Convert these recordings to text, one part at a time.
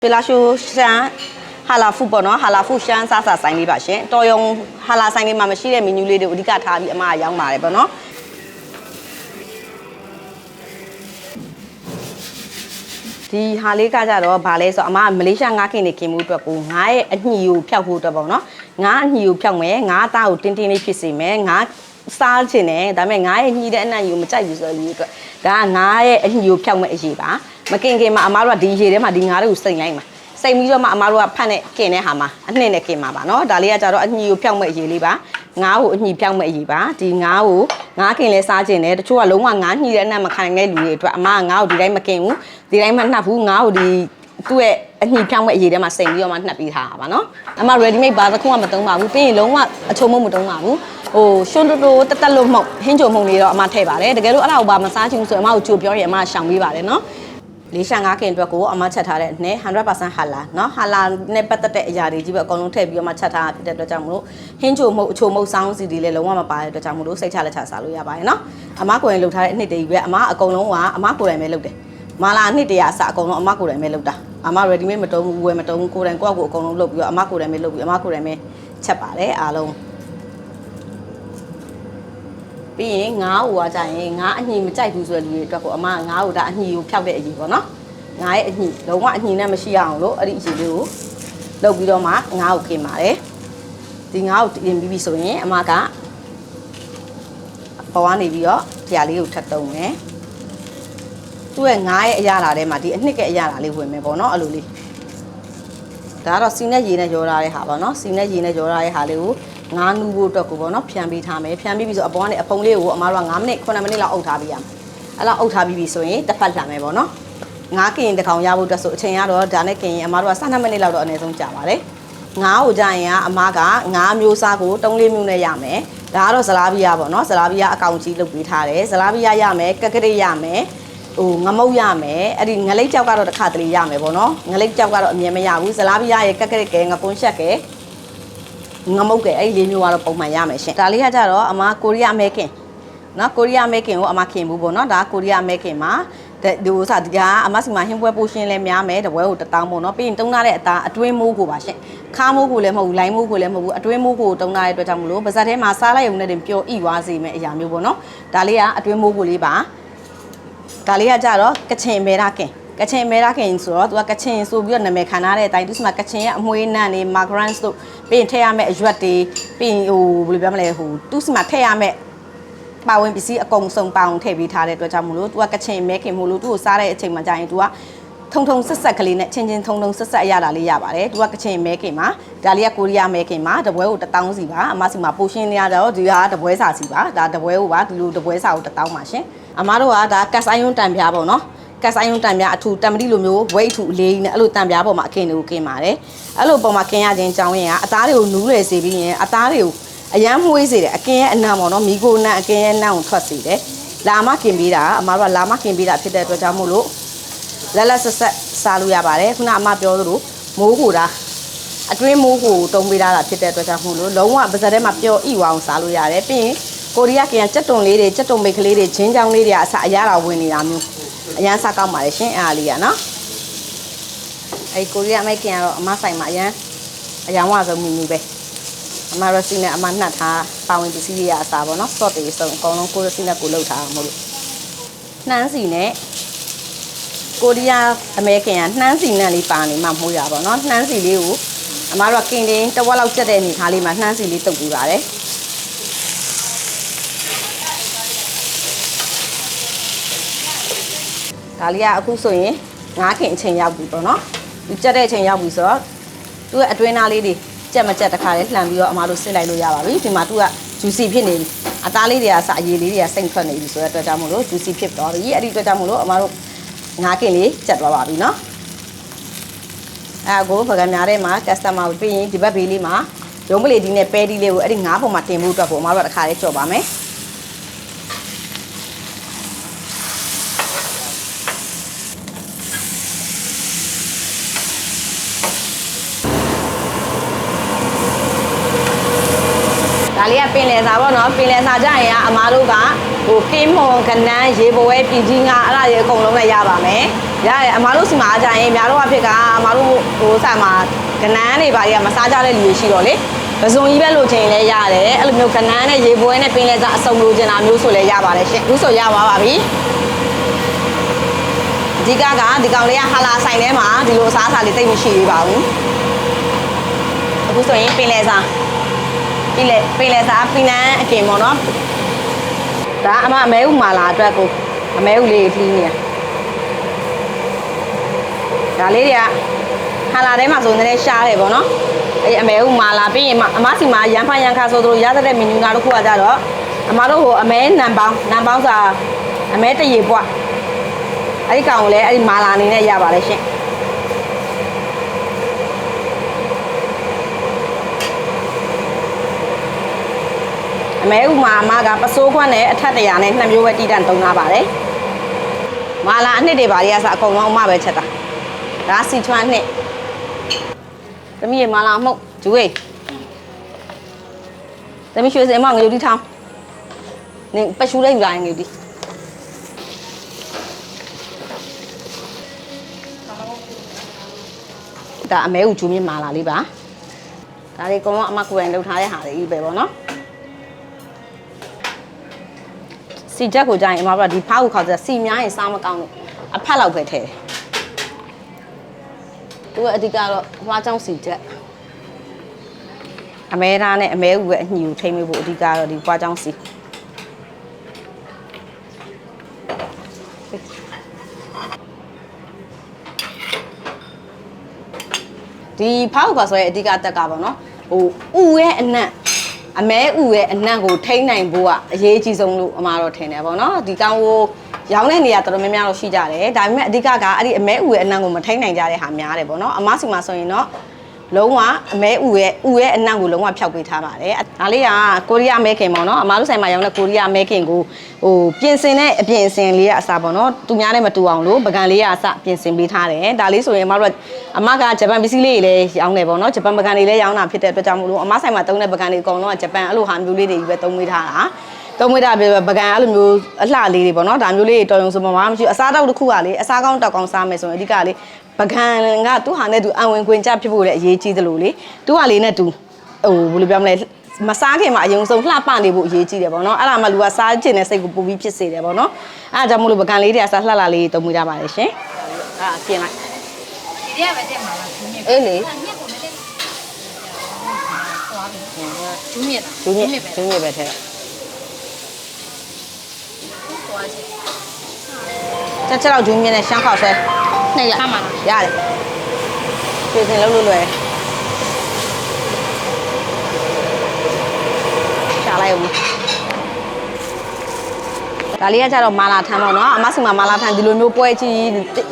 对啦，就像哈拉富婆喏，哈拉富香啥啥生意吧些，多用哈拉生意嘛，么系列美女里的，我哋家他比嘛养嘛的不喏。ဒီဟာလေးကကြတော့ဗာလဲဆိုအမမလေးရှားငါးခင်နေခင်မှုအတွက်ကိုငါရဲ့အညီကိုဖျောက်ဖို့အတွက်ပေါ့နော်ငါအညီကိုဖျောက်မယ်ငါသားကိုတင်းတင်းလေးဖြစ်စေမယ်ငါစားချင်တယ်ဒါပေမဲ့ငါရဲ့ညီတဲ့အနံ့ယူမကြိုက်ဘူးဆိုတဲ့လူအတွက်ဒါကငါရဲ့အညီကိုဖျောက်မဲ့အရေးပါမကင်ခင်မှာအမတို့ကဒီရေထဲမှာဒီငါးတွေကိုစိတ်လိုက်မှာစိတ်ပြီးတော့မှအမတို့ကဖတ်နဲ့ကင်တဲ့ဟာမှာအနှစ်နဲ့ကင်မှာပါနော်ဒါလေးကကြတော့အညီကိုဖျောက်မဲ့အရေးလေးပါငါးကိုအညီဖျောက်မဲ့အရေးပါဒီငါးကိုငါးကင်လဲစားချင်တယ်တချို့ကလုံးဝငါးညှိတဲ့အနံ့မခံနိုင်တဲ့လူတွေအတွက်အမကငါးကိုဒီတိုင်းမကင်ဘူးဒီတိုင်းမှနှပ်ဘူးငါ့ကိုဒီသူ့ရဲ့အညှိဖြောင်းမဲ့အရေးထဲမှာစိန်ပြီးတော့မှနှပ်ပေးထားတာပါနော်အမ ready made ဘာတစ်ခုမှမသုံးပါဘူးပြီးရင်လုံးဝအချုံမမသုံးပါဘူးဟိုရှွန်းတိုးတိုးတက်တက်လို့မှုတ်ဟင်းချုံမှုတ်နေတော့အမထည့်ပါတယ်တကယ်လို့အဲ့ဒါကိုဘာမစားချင်ဘူးဆိုရင်အမကိုကြိုပြောရင်အမရှောင်ပေးပါတယ်နော်လေးရှာငါးခင်အတွက်ကိုအမချက်ထားတဲ့နဲ့ 100% ဟာလာเนาะဟာလာနဲ့ပတ်သက်တဲ့အရာတွေကြီးပဲအကုန်လုံးထည့်ပြီးတော့မှချက်ထားတာဖြစ်တဲ့အတွက်ကြောင့်မလို့ဟင်းချိုမှုတ်အချိုမှုတ်စောင်းစီတွေလည်းလုံးဝမပါတဲ့အတွက်ကြောင့်မလို့စိတ်ချလက်ချစားလို့ရပါတယ်เนาะအမကိုယ်တိုင်လုပ်ထားတဲ့အနှစ်တည်းကြီးပဲအမအကုန်လုံးကအမကိုယ်တိုင်ပဲလုပ်တယ်မာလာအနှစ်တည်းအစအကုန်လုံးအမကိုယ်တိုင်ပဲလုပ်တာအမ ready made မတုံးဘူးဝယ်မတုံးဘူးကိုယ်တိုင်ကိုယ့်အကုန်လုံးလုပ်ပြီးတော့အမကိုယ်တိုင်ပဲလုပ်ပြီးအမကိုယ်တိုင်ပဲချက်ပါတယ်အားလုံးပြီးရင်ငါးဟိုကကြရင်ငါးအညီမကြိုက်ဘူးဆိုတဲ့လူတွေအတွက်ကိုအမငါးဟိုဒါအညီကိုဖျောက်တဲ့အညီပေါ့နော်ငါးရဲ့အညီလုံးဝအညီနဲ့မရှိအောင်လို့အဲ့ဒီအညီလေးကိုလုပ်ပြီးတော့မှငါးကိုခင်ပါတယ်ဒီငါးကိုတင်ပြီးပြီဆိုရင်အမကပေါ်ကနေပြီးတော့ဒီဟာလေးကိုထပ်တုံးမယ်သူ့ရဲ့ငါးရဲ့အရာလာထဲမှာဒီအနှစ်ကအရာလာလေးဝင်မယ်ပေါ့နော်အဲ့လိုလေးဒါကတော့စီနဲ့ရေနဲ့ရောထားတဲ့ဟာပေါ့နော်စီနဲ့ရေနဲ့ရောထားတဲ့ဟာလေးကိုငါးနူးဖို့အတွက်ကိုပေါ့နော်ဖြန်းပေးထားမယ်ဖြန်းပြီးပြီဆိုအပေါ်ကနေအဖုံလေးကိုအမတို့က9မိနစ်9မိနစ်လောက်အုပ်ထားပေးရမယ်အဲ့လောက်အုပ်ထားပြီးပြီဆိုရင်တစ်ဖက်လှန်မယ်ပေါ့နော်ငါးကင်တစ်ကောင်ရဖို့အတွက်ဆိုအချိန်ကတော့ဒါနဲ့ကင်ရင်အမတို့က12မိနစ်လောက်တော့အနည်းဆုံးကြာပါတယ်ငါးကိုကြာရင်ကအမကငါးမျိုးစားကို3-4မျိုးနဲ့ရမယ်ဒါကတော့ဇလားဘီယာပေါ့နော်ဇလားဘီယာအကောင်ကြီးလုပ်ပေးထားတယ်ဇလားဘီယာရမယ်ကက်ကရစ်ရမယ်ဟိုငမုတ်ရမယ်အဲ့ဒီငလိတ်ကြောက်ကတော့တစ်ခါတလေရမယ်ပေါ့နော်ငလိတ်ကြောက်ကတော့အမြင်မရဘူးဇလားဘီယာရဲ့ကက်ကရစ်ကဲငကွန်းရှက်ကဲငမုတ်ကဲအဲ့ဒီ၄မျိုးကတော့ပုံမှန်ရမယ်ရှင်ဒါလေးကကြတော့အမကိုရီးယားအမေခင်နော်ကိုရီးယားအမေခင်ကိုအမခင်ဘူးပေါ့နော်ဒါကိုရီးယားအမေခင်မှာဒီဥစားဒီကအမစီမှာဟင်းပွဲပိုးရှင်းလဲများမယ်တပွဲကို1000ပေါ့နော်ပြီးရင်တုံးထားတဲ့အသားအတွင်းမိုးကိုပါရှင်ခါမိုးကိုလည်းမဟုတ်ဘူးလိုင်းမိုးကိုလည်းမဟုတ်ဘူးအတွင်းမိုးကိုတုံးထားတဲ့အတွက်ကြောင့်မလို့ပါဇက်ထဲမှာစားလိုက်ရုံနဲ့တင်ပျော်ဣသွားစေမယ့်အရာမျိုးပေါ့နော်ဒါလေးကအတွင်းမိုးကိုလေးပါဒါလေးကကြတော့ကချင်မဲရခင်ကချင်မဲရခင်ဆိုတော့သူကကချင်ဆိုပြီးတော့နာမည်ခံထားတဲ့အတိုင်းသူစမှာကချင်ရဲ့အမွှေးနံ့တွေမာဂရန့်တို့ပြီးရင်ထည့်ရမယ့်အရွက်တွေပြီးရင်ဟိုဘယ်လိုပြောမလဲဟိုသူစမှာထည့်ရမယ့်ပါဝင်ပစ္စည်းအကုန်စုံပေါအောင်ထည့်ပေးထားတဲ့အတွက်ကြောင့်မလို့ तू ကကချင်မဲခင်မို့လို့ तू ကိုစားတဲ့အချိန်မှာကြာရင် तू ကထုံထုံဆက်ဆက်ကလေးနဲ့ချင်းချင်းထုံထုံဆက်ဆက်အရတာလေးရပါတယ် तू ကကချင်မဲခင်မှာဒါလေးကကိုရီးယားမဲခင်မှာတပွဲကို1000စီပါအမစီမှာပိုရှင်းနေရတော့ဒီဟာတပွဲစာစီပါဒါတပွဲကိုပါဒီလိုတပွဲစာကို1000ပါရှင်အမတို့ကဒါကတ်ဆိုင်ယွန်းတန်ပြားပေါ့နော်ကတ်ဆိုင်ယွန်းတန်ပြားအထူတံမတိလိုမျိုးဝိတ်အထူအလေးနဲ့အဲ့လိုတန်ပြားပေါ်မှာအကင်တွေကိုကင်ပါတယ်အဲ့လိုပေါ်မှာကင်ရခြင်းကြောင်းရင်ကအသားတွေကိုနူးရယ်စေပြီးရင်အသားတွေကိုအရန်မွေးစေတယ်အကင်ရဲ့အနံပေါ့နော်မိခိုနံအကင်ရဲ့နံကိုထွက်စေတယ်လာမကင်ပေးတာအမတို့ကလာမကင်ပေးတာဖြစ်တဲ့အတွက်ကြောင့်မို့လို့လက်လက်ဆက်ဆက်စားလို့ရပါတယ်ခုနအမပြောသလိုမိုးကိုတာအတွင်းမိုးကိုတုံးပေးတာဖြစ်တဲ့အတွက်ကြောင့်မို့လို့လုံးဝပါဇက်ထဲမှာပျော်ဣဝအောင်စားလို့ရတယ်ပြီးရင်ကိုရီးယားကင်ကြက်တုံလေးတွေကြက်တုံမိတ်ကလေးတွေဂျင်းချောင်းလေးတွေအစအရတာဝင်နေတာမျိုးအရန်စားကောင်းပါတယ်ရှင်အားလေးကနော်အဲ့ကိုရီးယားမိတ်ကင်ကတော့အမဆိုင်မှာအယောင်ဝဆုံးမျိုးပဲအမရစီနဲ့အမနှက်ထားပါဝင်ပစ္စည်းတွေအစားပေါ့နော်ဆော့တေးစုံအကုန်လုံးကိုရစီနဲ့ကိုလှုပ်ထားမှာလို့နှမ်းစီနဲ့ကိုရီးယားအမေရိကန်ကနှမ်းစီနဲ့လေးပါနေမှမှုရပါတော့နော်နှမ်းစီလေးကိုအမတို့ကကင်တင်းတစ်ဝက်လောက်ကျက်တဲ့အနေထားလေးမှာနှမ်းစီလေးတုပ်ပေးပါတယ်ဒါလေးကအခုဆိုရင်9ခင်အချိန်ရောက်ပြီပေါ့နော်ဒီကျက်တဲ့အချိန်ရောက်ပြီဆိုတော့သူ့ရဲ့အတွင်းသားလေးတွေကြက်မကြက်တခါလေးလှန်ပြီးတော့အမတို့စစ်လိုက်လို့ရပါပြီဒီမှာသူက juicy ဖြစ်နေပြီအသားလေးတွေကစအရည်လေးတွေကစိမ့်ထွက်နေပြီဆိုတဲ့အတွက်ကြောင့်မို့လို့ juicy ဖြစ်သွားပြီအဲ့ဒီအတွက်ကြောင့်မို့လို့အမတို့ငါးကင်လေးကျက်သွားပါပြီเนาะအဲ့ကိုဖကံများထဲမှာ customer ကိုပြီးရင်ဒီဘက်ဘေးလေးမှာရုံးပလေဒီနဲ့ပဲဒီလေးကိုအဲ့ဒီငါးပုံမှာတင်ဖို့အတွက်ကိုအမတို့ကတခါလေးကြော်ပါမယ်ဒါလေးကပင်လယ်စာပေါ့နော်ပင်လယ်စာကြရင်အမားတို့က ဟိုကင်းမွန်ကနန်းရေပွဲပြည်ကြီးငါအဲ့ဒါတွေအကုန်လုံးလည်းရပါမယ်ရတယ်အမားတို့စီမှာကြရင်များတော့အဖြစ်ကအမားတို့ဟိုဆိုင်မှာကနန်းတွေဘာတွေကမစားကြတဲ့လူတွေရှိတော့လေပစုံကြီးပဲလိုချင်လဲရတယ်အဲ့လိုမျိုးကနန်းနဲ့ရေပွဲနဲ့ပင်လဲစားအစုံလိုချင်တာမျိုးဆိုလဲရပါတယ်ရှင်အခုဆိုရပါပြီအဓိကဒီကောင်လေးကဟာလာဆိုင်ထဲမှာဒီလိုအစားအစာလေးတိတ်မရှိသေးပါဘူးအခုဆိုရင်ပင်လဲစားပင်လဲစားပင်နန်းအကင်ပေါ့နော်ဒါအမဲဥမာလာအတွက်ကိုအမဲဥလေးဖီးနေဒါလေးတွေကဟာလာထဲမှာဆိုနေရှားတယ်ပေါ့နော်အဲ့အမဲဥမာလာပြီးရင်အမစီမှာရန်ဖန်ရန်ခါဆိုတို့ရတဲ့မီနူနာတစ်ခုကကြတော့အမတို့ဟိုအမဲနံပေါင်းစာအမဲတရေပွားအဲ့ဒီကောင်ကိုလည်းအဲ့ဒီမာလာအနေနဲ့ရပါတယ်ရှင်အမဲဥမာအမကပစိုးခွန်းနဲ့အထက်တရာနဲ့2မျိုးပဲတီးတန့်သုံးထားပါတယ်မာလာအနှစ်တွေပါရစအကုန်လုံးအမပဲချက်တာဒါစီချွမ်းနှစ်သမီးရမာလာမှုတ်ဂျူဝေးသမီးရွှေစင်မငရုတ်တီထောင်းနင်ပရှူလိုက်လာငရုတ်တီဒါအမဲဥဂျူမြင့်မာလာလေးပါဒါလေးအကုန်လုံးအမကိုယ်တိုင်လုပ်ထားတဲ့ဟာလေးပဲပေါ့နော်စီချက်ကိုကြရင်အမတို့ကဒီဖားကိုခေါက်ချက်စီများရင်စားမကောင်းလို့အဖက်လောက်ပဲထည့်သူကအဓိကတော့ဖားချောင်းစီချက်အမဲသားနဲ့အမဲဥပဲအညူထိမ့်မိဖို့အဓိကတော့ဒီဖားချောင်းစီဒီဖားကိုခေါက်ဆိုရဲ့အဓိကတက်ကပါနော်ဟိုဥရဲ့အနံ့အမဲဥရဲ့အနံ့ကိုထိန်းနိုင်ဖို့ကအရေးကြီးဆုံးလို့အမတော့ထင်တယ်ပေါ့နော်ဒီကောင်ကိုရောင်းတဲ့နေရာတော်တော်များများတော့ရှိကြတယ်ဒါပေမဲ့အဓိကကအဲ့ဒီအမဲဥရဲ့အနံ့ကိုမထိန်းနိုင်ကြတဲ့ဟာများတယ်ပေါ့နော်အမစီမှာဆိုရင်တော့လုံးဝအမဲဥရဲ့အနံ့ကိုလုံးဝဖျောက်ပေးထားပါတယ်ဒါလေးကကိုရီးယားအမဲခင်ပေါ့နော်အမတို့ဆိုင်မှာရောင်းတဲ့ကိုရီးယားအမဲခင်ကိုဟိုပြင်ဆင်တဲ့အပြင်အစင်လေးကအစားပေါ့နော်သူများနဲ့မတူအောင်လို့ပကံလေးကအစပြင်ဆင်ပေးထားတယ်ဒါလေးဆိုရင်အမတို့အမကဂျပန်ပစ္စည်းလေးတွေလည်းရောင်းတယ်ပေါ့နော်ဂျပန်ပကံတွေလည်းရောင်းတာဖြစ်တဲ့အတွက်ကြောင့်မို့လို့အမဆိုင်မှာသုံးတဲ့ပကံတွေအကုန်လုံးကဂျပန်အဲ့လိုဟာမျိုးလေးတွေပဲသုံးပေးထားတာသုံးပေးတာပကံအဲ့လိုမျိုးအလှလေးတွေပေါ့နော်ဒါမျိုးလေးတွေတော်ရုံဆိုမှမရှိအစားတောက်တစ်ခုကလေအစားကောင်းတောက်ကောင်းစားမယ်ဆိုရင်အဓိကလေပကံကသူ့ဟာနဲ့သူအဝင်ခွင်ကြဖြစ်ဖို့လည်းအရေးကြီးသလိုလေသူ့ဟာလေးနဲ့သူဟိုဘယ်လိုပြောမလဲမစားခင်မှာအယုံဆုံးလှပနေဖို့အရေးကြီးတယ်ပေါ့နော်အဲ့ဒါမှလူကစားချင်တဲ့စိတ်ကိုပို့ပြီးဖြစ်စေတယ်ပေါ့နော်အဲ့ဒါကြောင့်မို့လို့ပကံလေးတွေကစားလှလှလေးတုံးမိကြပါလေရှင်အဲ့ဒါပြင်လိုက်ဒီတွေကပဲတက်မှာလားအေးလေဂျူးမြင့်ပဲထဲချက်တော့ဂျူးမြင့်နဲ့ရှမ်းခေါက်ဆွဲနှစ်ရမှရတယ်ပြင်စင်လုံးလို့လွယ်ရှာလိုက်ဦးဒါလေးကကြတော့မာလာထမ်းပေါ့နော်အမစီမှာမာလာထမ်းဒီလိုမျိုးပွဲကြီး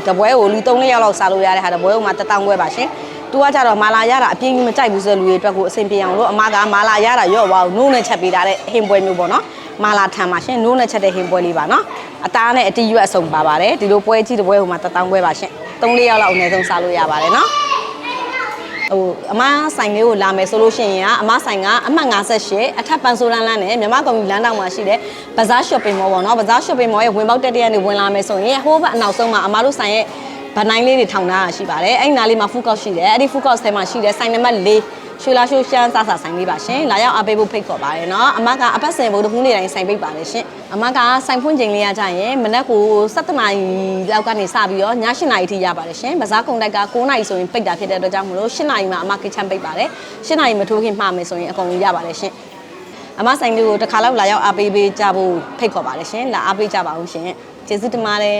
တပွဲကိုလူ3-4ယောက်လောက်စားလို့ရတဲ့ဟာတပွဲကိုမှ1000ခွဲပါရှင်သူကကြတော့မာလာရတာအပြင်းကြီးမကြိုက်ဘူးဆိုလူတွေအတွက်ကိုအဆင်ပြေအောင်လို့အမကမာလာရတာရော့ဝါနိုးနဲ့ချက်ပေးတာတဲ့ဟင်ပွဲမျိုးပေါ့နော်မာလာထမ်းပါရှင်နိုးနဲ့ချက်တဲ့ဟင်ပွဲလေးပါနော်အသားနဲ့အတီးရွက်အစုံပါပါတယ်ဒီလိုပွဲကြီးတပွဲကိုမှ1000ခွဲပါရှင်3-4ယောက်လောက်အနည်းဆုံးစားလို့ရပါတယ်နော်ဟိုအမဆိုင်လေးကိုလာမယ်ဆိုလို့ရှိရင်ကအမဆိုင်ကအမှတ်58အထက်ပန်ဆိုလန်းလန်းနဲ့မြန်မာကွန်မြူလမ်းတောင်မှာရှိတဲ့ဘဇား shopping mall ပေါ့နော်ဘဇား shopping mall ရဲ့ဝင်ပေါက်တက်တဲ့ကနေဝင်လာမယ်ဆိုရင်ဟိုးဘက်အနောက်ဆုံးမှာအမတို့ဆိုင်ရဲ့ဗနိုင်လေးတွေထောင်ထားတာရှိပါတယ်အဲ့ဒီနားလေးမှာ food court ရှိတယ်အဲ့ဒီ food court ထဲမှာရှိတဲ့ဆိုင်နံပါတ်4ရွှေလာရှိုးရှမ်းစားဆိုင်လေးပါရှင်လာရောက်အားပေးဖို့ဖိတ်ခေါ်ပါတယ်နော်အမကအပတ်စဉ်ဗုဒ္ဓဟူးနေ့တိုင်းဆိုင်ပိတ်ပါတယ်ရှင်အမကဆိုင်ဖွင့်ချိန်လေးရကြရင်မနက်ကို7 နာရီလောက်ကနေစပြီးတော့ည8 နာရီထိရပါတယ်ရှင်ဘဇားကုန်တိုက်က9 နာရီဆိုရင်ပိတ်တာဖြစ်တဲ့အတွက်ကြောင့်မလို့8 နာရီမှာအမကစ်ချန်ပိတ်ပါတယ်8 နာရီမထိုးခင်မှာမယ်ဆိုရင်အကုန်လုံးရပါတယ်ရှင်အမဆိုင်လေးကိုတစ်ခါလောက်လာရောက်အားပေးကြဖို့ဖိတ်ခေါ်ပါတယ်ရှင်လာအားပေးကြပါဦးရှင်ကျေးဇူးတင်ပါတယ်